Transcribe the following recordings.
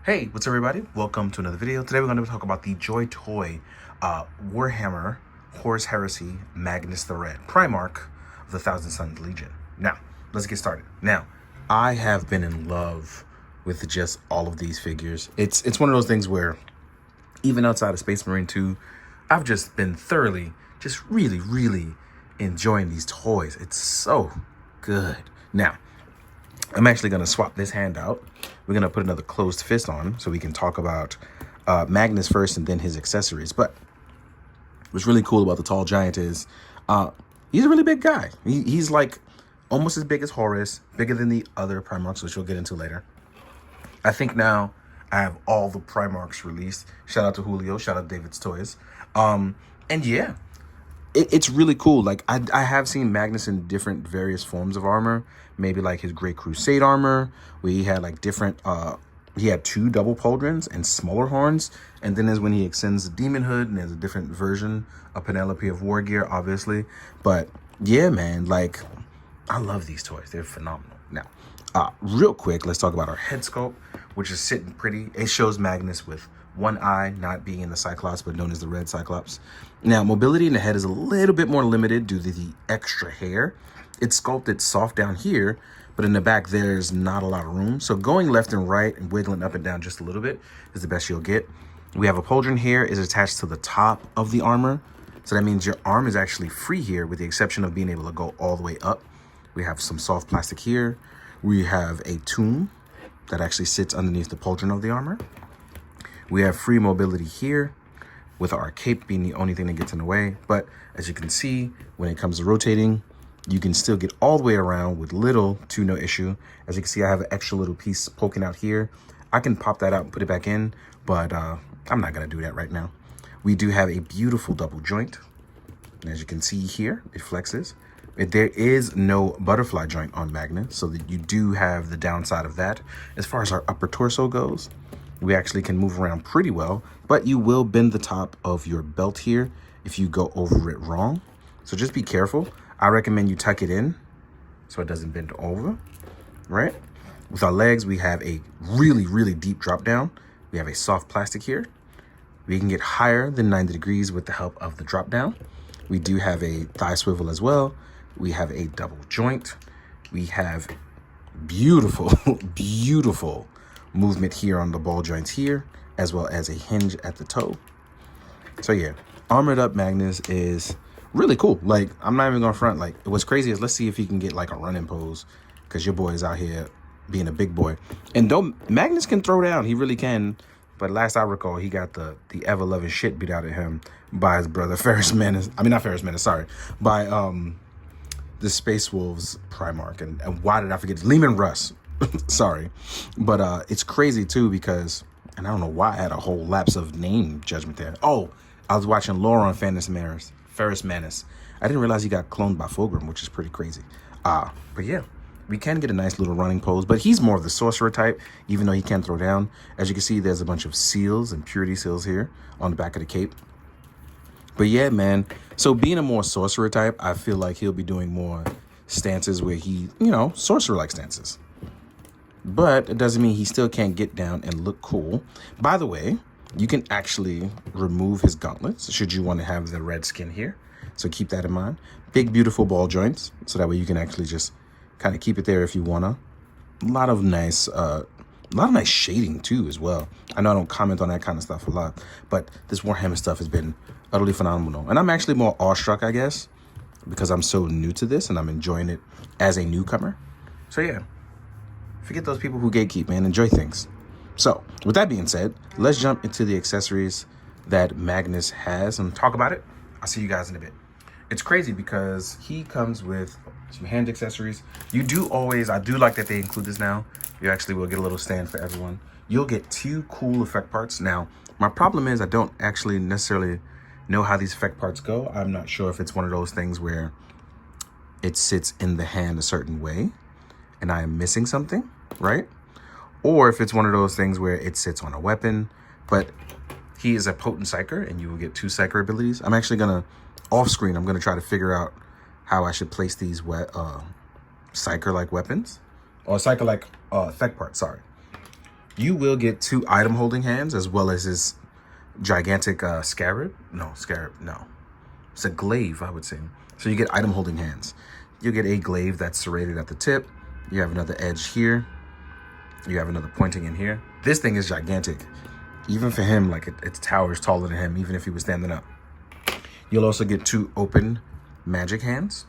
Hey, what's up everybody? Welcome to another video. Today we're going to talk about the JoyToy Warhammer Horus Heresy Magnus the Red Primarch of the Thousand Suns Legion. Now, let's get started. Now, I have been in love with just all of these figures. It's one of those things where even outside of Space Marine 2, I've just been thoroughly, just really enjoying these toys. It's so good. Now, I'm actually going to swap this hand out. We're going to put another closed fist on so we can talk about Magnus first and then his accessories. But what's really cool about the tall giant is he's a really big guy. He's like almost as big as Horus, bigger than the other Primarchs, which we'll get into later. I think now I have all the Primarchs released. Shout out to Julio. Shout out to David's Toys. And yeah, it's really cool. Like I have seen Magnus in different various forms of armor. Maybe like his Great Crusade armor, where he had like different, he had 2 double pauldrons and smaller horns. And then there's when he extends the demon hood and there's a different version of Penelope of War Gear, obviously. But yeah, man, like I love these toys. They're phenomenal. Now, real quick, let's talk about our head sculpt, which is sitting pretty. It shows Magnus with one eye, not being in the Cyclops, but known as the Red Cyclops. Now, mobility in the head is a little bit more limited due to the extra hair. It's sculpted soft down here, but in the back, there's not a lot of room. So going left and right and wiggling up and down just a little bit is the best you'll get. We have a pauldron here is attached to the top of the armor. So that means your arm is actually free here with the exception of being able to go all the way up. We have some soft plastic here. We have a tomb that actually sits underneath the pauldron of the armor. We have free mobility here with our cape being the only thing that gets in the way. But as you can see, when it comes to rotating, you can still get all the way around with little to no issue. As you can see, I have an extra little piece poking out here. I can pop that out and put it back in, but I'm not going to do that right now. We do have a beautiful double joint. And as you can see here, it flexes. There is no butterfly joint on Magnus, so that you do have the downside of that. As far as our upper torso goes, we actually can move around pretty well, but you will bend the top of your belt here if you go over it wrong. So just be careful. I recommend you tuck it in so it doesn't bend over, right? With our legs, we have a really deep drop down. We have a soft plastic here. We can get higher than 90 degrees with the help of the drop down. We do have a thigh swivel as well. We have a double joint. We have beautiful movement here on the ball joints here, as well as a hinge at the toe. So yeah, armored up Magnus is really cool. Like, I'm not even gonna front. Like, what's crazy is let's see if he can get like a running pose, because your boy is out here being a big boy. And though Magnus can throw down, he really can. But last I recall, he got the ever-loving shit beat out of him by his brother Ferris Menace. I mean, not Ferris Menace, sorry. By the Space Wolves Primarch. And why did I forget? Lehman Russ. Sorry. But it's crazy too because, and I don't know why I had a whole lapse of name judgment there. Oh, I was watching Lore on Ferris Menace. I didn't realize he got cloned by Fulgrim, which is pretty crazy. But yeah, we can get a nice little running pose, but he's more of the sorcerer type, even though he can throw down. As you can see, there's a bunch of seals and purity seals here on the back of the cape. But yeah, man, so being a more sorcerer type, I feel like he'll be doing more stances where he, sorcerer-like stances. But it doesn't mean he still can't get down and look cool. By the way, you can actually remove his gauntlets should you want to have the red skin here. So keep that in mind. Big, beautiful ball joints. So that way you can actually just kind of keep it there if you want to. A lot of nice shading too as well. I know I don't comment on that kind of stuff a lot, but this Warhammer stuff has been utterly phenomenal. And I'm actually more awestruck, I guess, because I'm so new to this and I'm enjoying it as a newcomer. So yeah, forget those people who gatekeep, man. Enjoy things. So with that being said, let's jump into the accessories that Magnus has and talk about it. I'll see you guys in a bit. It's crazy because he comes with some hand accessories. I do like that they include this now. You actually will get a little stand for everyone. You'll get 2 cool effect parts. Now, my problem is I don't actually necessarily know how these effect parts go. I'm not sure if it's one of those things where it sits in the hand a certain way and I am missing something, right? Or if it's one of those things where it sits on a weapon, but he is a potent psyker and you will get 2 psyker abilities. I'm actually gonna, off screen, I'm gonna try to figure out how I should place these psyker-like weapons, or psyker-like effect parts, sorry. You will get 2 item holding hands as well as his gigantic scarab. No, scarab, no. It's a glaive, I would say. So you get item holding hands. You get a glaive that's serrated at the tip. You have another edge here. You have another pointing in here. This thing is gigantic. Even for him, like its towers taller than him, even if he was standing up. You'll also get 2 open magic hands,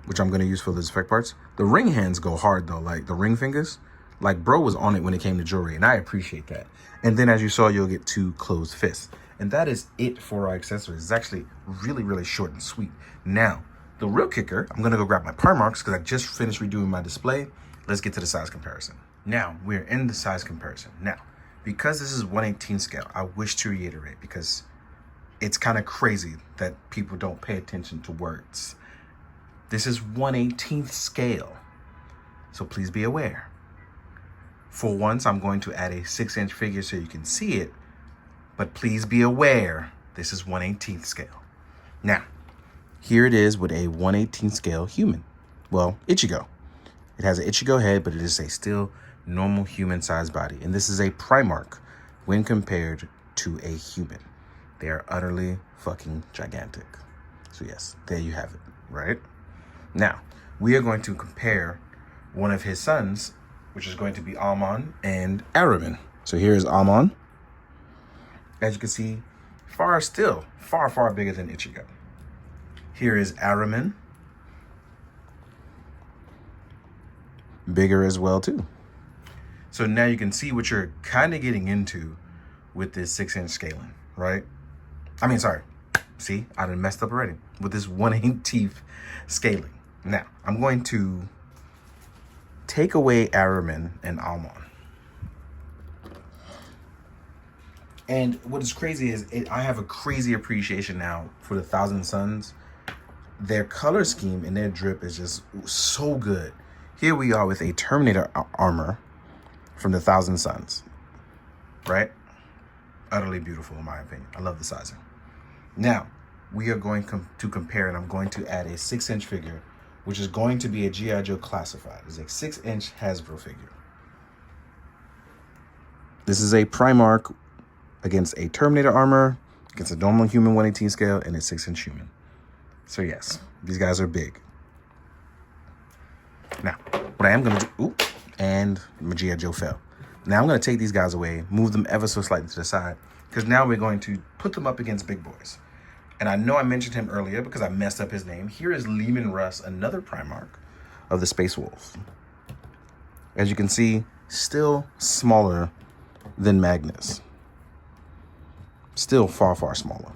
which I'm going to use for those effect parts. The ring hands go hard though, like the ring fingers. Like bro was on it when it came to jewelry, and I appreciate that. And then as you saw, you'll get 2 closed fists. And that is it for our accessories. It's actually really, really short and sweet. Now, the real kicker, I'm going to go grab my Primarchs because I just finished redoing my display. Let's get to the size comparison. Now, we're in the size comparison. Now, because this is 1/18 scale, I wish to reiterate because it's kind of crazy that people don't pay attention to words. This is 1/18 scale, so please be aware. For once, I'm going to add a 6-inch figure so you can see it, but please be aware, this is 1/18 scale. Now, here it is with a 1/18 scale human. Well, Ichigo. It has an Ichigo head, but it is a still normal human-sized body. And this is a Primarch when compared to a human. They are utterly fucking gigantic. So yes, there you have it, right? Now, we are going to compare one of his sons, which is going to be Amon and Araman. So here is Amon. As you can see, far bigger than Ichigo. Here is Araman. Bigger as well too. So now you can see what you're kind of getting into with this 6-inch scaling, right? I mean, sorry. See, I done messed up already with this 1/18 scaling. Now, I'm going to take away Araman and Amon. And what is crazy is I have a crazy appreciation now for the Thousand Suns. Their color scheme and their drip is just so good. Here we are with a Terminator armor from the Thousand Suns, right? Utterly beautiful in my opinion. I love the sizing. Now, we are going to compare, and I'm going to add a 6-inch figure, which is going to be a G.I. Joe classified. It's a 6-inch Hasbro figure. This is a Primarch against a Terminator armor, against a normal human 1/18 scale, and a 6-inch human. So yes, these guys are big. Now, what I am going to do, ooh, and my G.I. Joe fell. Now I'm going to take these guys away, move them ever so slightly to the side, because now we're going to put them up against big boys. And I know I mentioned him earlier because I messed up his name. Here is Lehman Russ, another Primarch of the Space Wolves. As you can see, still smaller than Magnus. Still far, far smaller.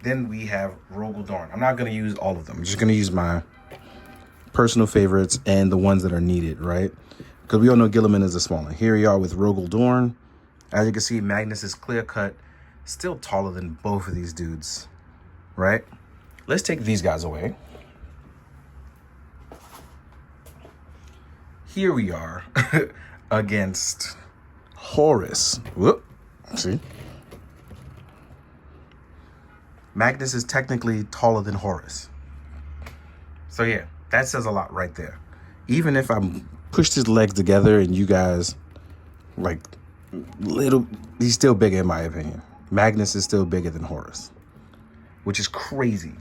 Then we have Rogel Dorn. I'm not going to use all of them. I'm just going to use my personal favorites and the ones that are needed, right? Because we all know Gilliman is the smaller. Here we are with Rogel Dorn. As you can see, Magnus is clear cut, still taller than both of these dudes, right? Let's take these guys away. Here we are against Horus. Whoop, see? Magnus is technically taller than Horus. So yeah, that says a lot right there. Even if I pushed his legs together and you guys, like, he's still bigger in my opinion. Magnus is still bigger than Horus, which is crazy.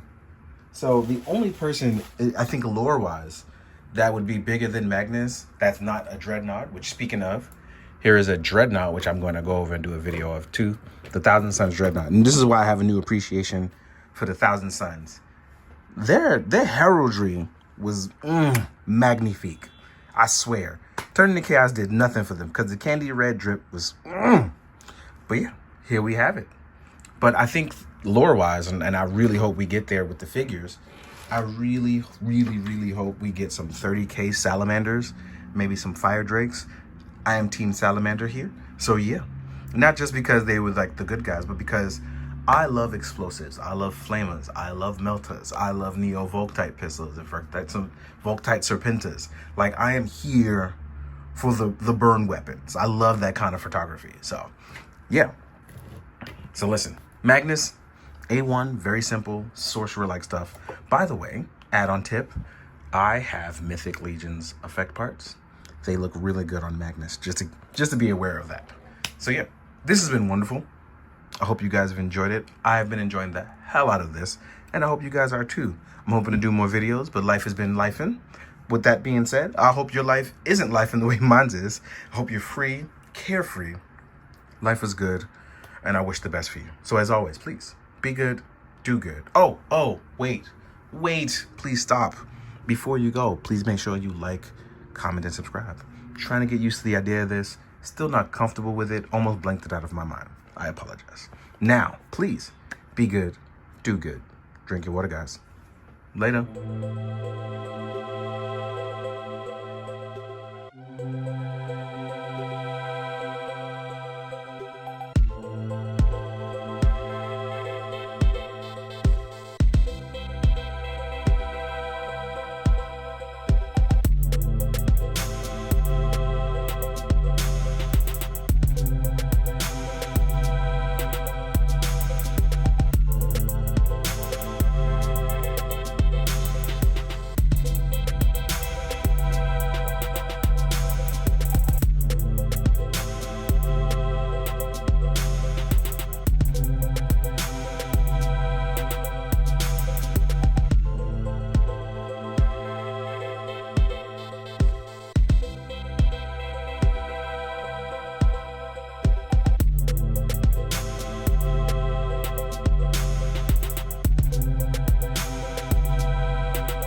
So the only person, I think lore-wise, that would be bigger than Magnus, that's not a Dreadnought, which speaking of, here is a Dreadnought, which I'm going to go over and do a video of too. The Thousand Suns Dreadnought. And this is why I have a new appreciation for the Thousand Suns. Their heraldry was magnifique. I swear. Turning to Chaos did nothing for them because the candy red drip was But yeah, here we have it. But I think lore-wise, and I really hope we get there with the figures, I really, really, really hope we get some 30K Salamanders, maybe some Fire Drakes. I am Team Salamander here. So yeah, not just because they were like the good guys, but because I love explosives. I love flamers. I love melters. I love Neo Volkite pistols. In fact, that's some Volkite Serpentas. Like, I am here for the burn weapons. I love that kind of photography. So yeah. So listen, Magnus, A1, very simple, sorcerer-like stuff. By the way, add-on tip, I have Mythic Legions effect parts. they look really good on Magnus, just to be aware of that. So yeah, this has been wonderful. I hope you guys have enjoyed it. I've been enjoying the hell out of this, and I hope you guys are too. I'm hoping to do more videos, but life has been lifing. With that being said, I hope your life isn't lifing the way mine is. I hope you're free, carefree. Life is good, and I wish the best for you. So as always, please be good, do good. Oh, wait, please stop. Before you go, please make sure you like, comment, and subscribe. Trying to get used to the idea of this, still not comfortable with it, almost blanked it out of my mind. I apologize. Now, please be good, do good. Drink your water, guys. Later.